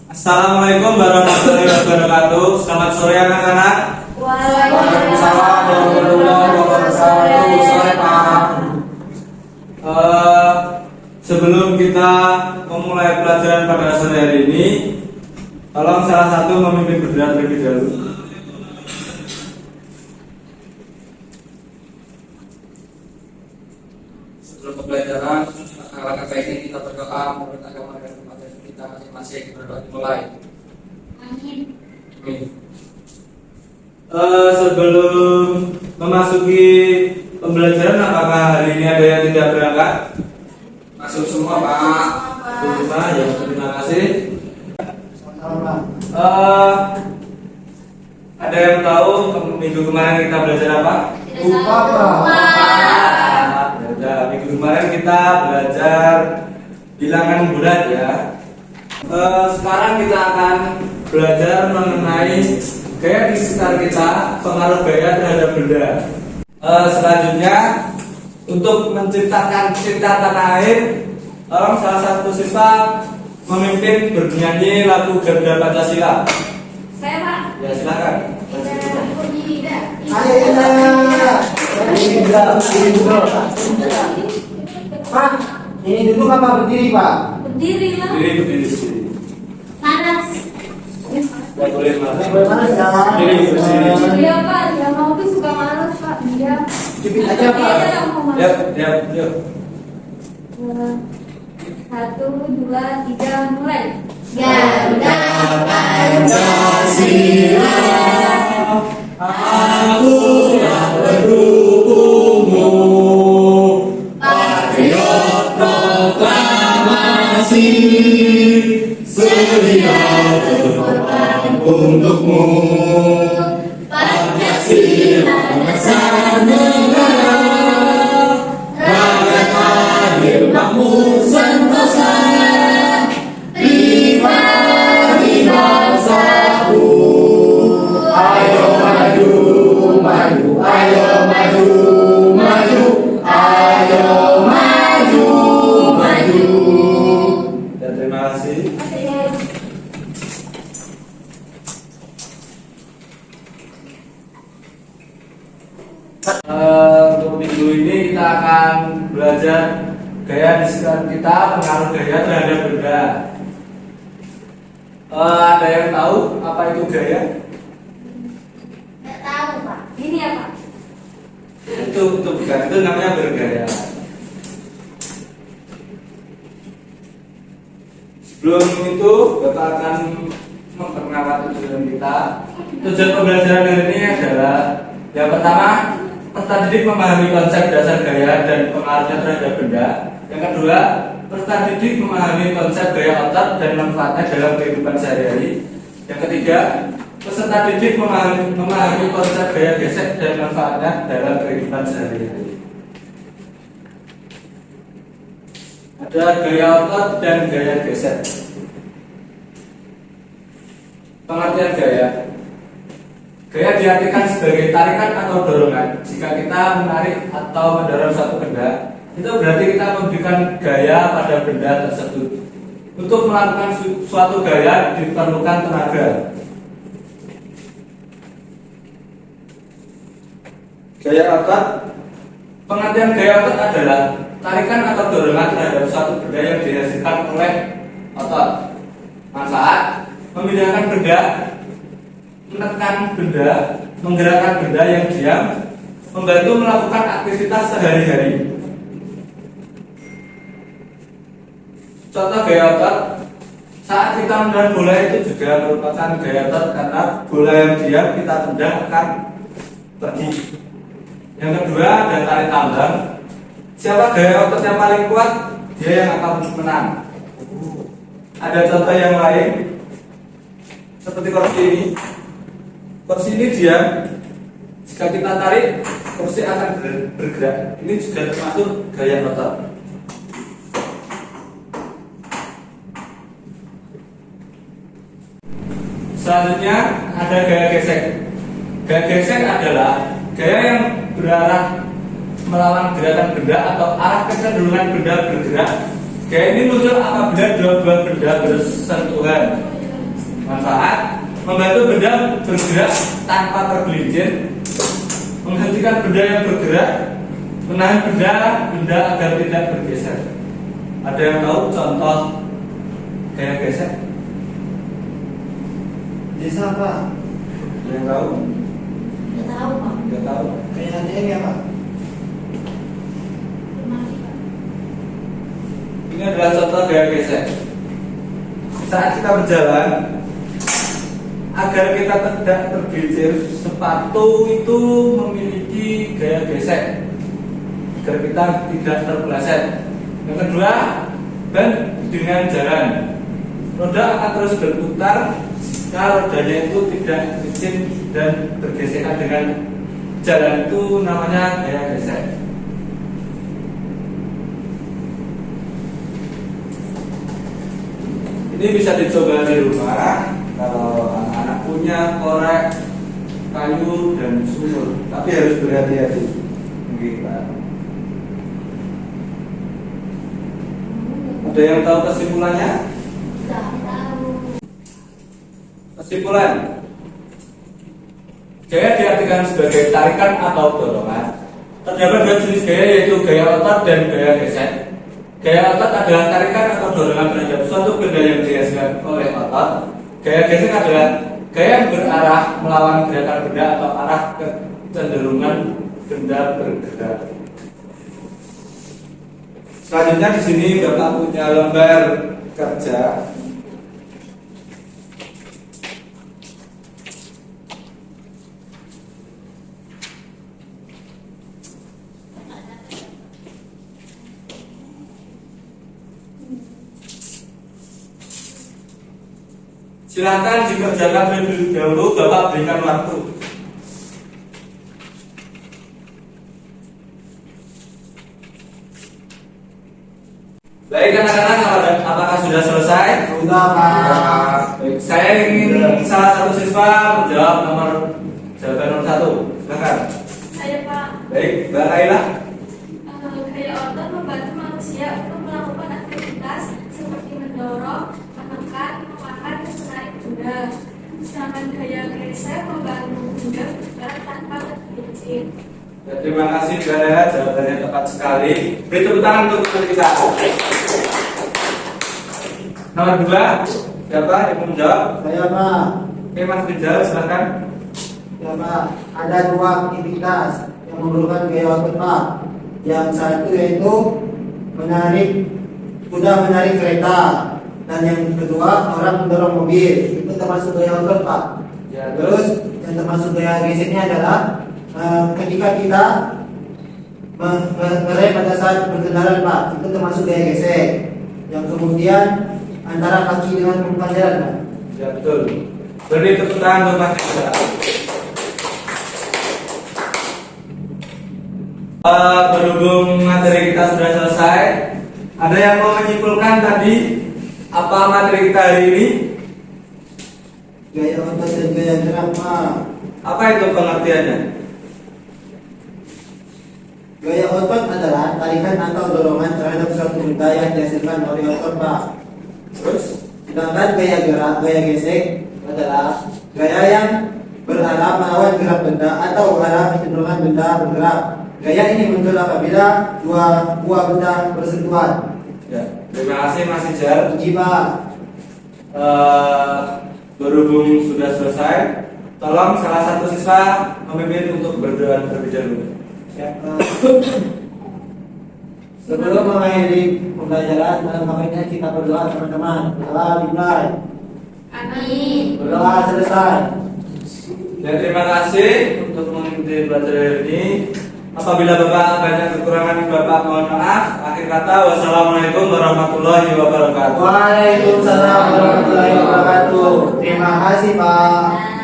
Assalamualaikum warahmatullahi wabarakatuh. Selamat sore anak-anak. Waalaikumsalam warahmatullahi wabarakatuh. Sore Pak. Sebelum kita memulai pelajaran pada sore hari ini, tolong salah satu memimpin bendera terlebih dahulu. Sebelum pembelajaran, langkah baiknya kita berdoa menurut agama dan kematian kita masing-masing. Berdoa dimulai. Amin. Sebelum memasuki pembelajaran, apakah hari ini ada yang tidak berangkat? Masuk semua Pak. Terima, ya, terima kasih. Ada yang tahu minggu kemarin kita belajar apa? Lupa Pak. Ya, minggu kemarin kita belajar bilangan bulat ya. Sekarang kita akan belajar mengenai gaya di sekitar kita, pengaruh gaya terhadap benda. Selanjutnya, untuk menciptakan cinta tanah air, tolong salah satu siswa memimpin bernyanyi lagu Garuda Pancasila. Saya Pak. Ya, silakan. Pak, ini duduk apa berdiri Pak? Berdiri lah. Berdiri. Panas. Ya, boleh mas. Bagaimana ya? Berdiri. Iya Pak, dia mau tuh suka malas Pak. Dia. Cipit aja Pak. Dia yang mau malas. Yuk. 1, 2, 3, mulai. Garuda Pancasila, akulah pendukungmu, patriot proklamasi, sedia berkorban untukmu. Pancasila dasar negara, rakyat adil makmur sentosa, pribadi bangsaku. Ayo maju, maju, ayo maju, maju, ayo maju, maju. Ya, terima kasih. Untuk minggu ini kita akan belajar gaya di sekitar kita, pengaruh gaya terhadap benda. Ada yang tahu apa itu gaya? Nggak tahu Pak. Ini ya Pak. Itu bukan, itu namanya bergaya. Sebelum itu, Bapak akan memperkenalkan tujuan kita. Tujuan pembelajaran hari ini adalah yang pertama, peserta didik memahami konsep dasar gaya dan pengaruhnya terhadap benda. Yang kedua, peserta didik memahami konsep gaya otot dan manfaatnya dalam kehidupan sehari-hari. Yang ketiga, peserta didik memahami konsep gaya gesek dan manfaatnya dalam kehidupan sehari-hari. Ada gaya otot dan gaya gesek. Pengertian gaya. Gaya diartikan sebagai tarikan atau dorongan. Jika kita menarik atau mendorong suatu benda, itu berarti kita memberikan gaya pada benda tersebut. Untuk melakukan suatu gaya diperlukan tenaga. Gaya otot. Pengertian gaya otot adalah tarikan atau dorongan terhadap suatu benda yang dihasilkan oleh otot. Manfaat: memindahkan benda, menekan benda, menggerakkan benda yang diam, membantu melakukan aktivitas sehari-hari. Contoh gaya otot: saat kita menendang bola itu juga merupakan gaya otot karena bola yang diam kita tendang akan pergi. Yang kedua, ada tarik tambang. Siapa gaya otot yang paling kuat, dia yang akan menang. Ada contoh yang lain, seperti kursi ini. Kursi ini diam. Jika kita tarik, kursi akan bergerak. Ini juga termasuk gaya otot. Selanjutnya ada gaya gesek. Gaya gesek adalah gaya yang berarah melawan gerakan benda atau arah kecenderungan benda bergerak. Gaya ini muncul apabila dua buah benda bersentuhan. Manfaat: membantu benda bergerak tanpa tergelincir, menghentikan benda yang bergerak, menahan benda agar tidak bergeser. Ada yang tahu contoh gaya geser? Desa Pak. Ada yang tahu? Nggak tahu Pak. Tidak tahu. Kayak ATM ya Pak. Gimana Pak? Ini adalah contoh gaya geser. Saat kita berjalan, agar kita tidak tergelincir, sepatu itu memiliki gaya gesek agar kita tidak terpeleset. Yang kedua, ban dengan jalan, roda akan terus berputar jika rodanya itu tidak licin dan bergesekan dengan jalan, itu namanya gaya gesek. Ini bisa dicoba di rumah kalau anak-anak punya korek, kayu dan sumur, tapi harus berhati-hati. Mungkin Pak. Ada yang tahu kesimpulannya? Nggak tahu. Kesimpulan: gaya diartikan sebagai tarikan atau dorongan. Terdapat dua jenis gaya, yaitu gaya otot dan gaya gesek. Gaya otot adalah tarikan atau dorongan terhadap suatu benda yang dihasilkan oleh otot. Gaya gesek adalah gaya yang berarah melawan gerakan benda atau arah kecenderungan benda bergerak. Selanjutnya di sini Bapak punya lembar kerja. Silakan dikerjakan terlebih dahulu, Bapak berikan waktu. Baik anak-anak, apakah sudah selesai? Sudah Pak. Baik, saya ingin salah satu siswa menjawab jawaban nomor 1. Silakan. Saya Pak. Baik, Mbak Kaila. Gaya otot membantu manusia untuk melakukan aktivitas seperti mendorong, menekan, memakan, dan menarik benda. Sedangkan gaya gesek membantu benda bergerak tanpa tergelincir. Ya, terima kasih Mbak Kaila, jawabannya tepat sekali. Beri tepuk tangan untuk teman kita. Nomor 2, siapa yang mau menjawab? Saya Pak. Oke, Mas Rizal, silakan. Ya Pak, ada dua aktivitas yang memerlukan gaya otot Pak. Yang satu yaitu kuda menarik kereta, dan yang kedua orang mendorong mobil. Itu termasuk gaya otot Pak. Ya, Terus yang termasuk gaya geseknya adalah ketika kita mengerem pada saat berkendara Pak, itu termasuk gaya gesek. Yang kemudian antara kaki dengan permukaan jalan Pak. ya betul. Beri tepuk tangan untuk Mas Rizal. Berhubung materi kita sudah selesai, ada yang mau menyimpulkan tadi apa materi kita hari ini? Gaya otot dan gaya gerak Pak. Apa itu pengertiannya? Gaya otot adalah tarikan atau dorongan terhadap suatu benda yang dihasilkan oleh otot Pak. Terus? Sedangkan gaya gerak, gaya gesek adalah gaya yang berarah melawan gerak benda atau arah kecenderungan benda bergerak. Gaya ini muncul apabila dua buah benda bersentuhan. Ya, terima kasih Mas Rizal. Uji Pak. Berhubung sudah selesai, tolong salah satu siswa memimpin untuk berdoa terlebih dahulu. Ya. Sebelum mengakhiri pembelajaran, makanya kita berdoa teman-teman. Berdoa dimulai. Amin. Berdoa selesai. Dan terima kasih untuk mengikuti pelajaran ini. Apabila Bapak banyak kekurangan, Bapak mohon maaf. Akhir kata, wassalamualaikum warahmatullahi wabarakatuh. Waalaikumsalam warahmatullahi wabarakatuh. Terima kasih Pak.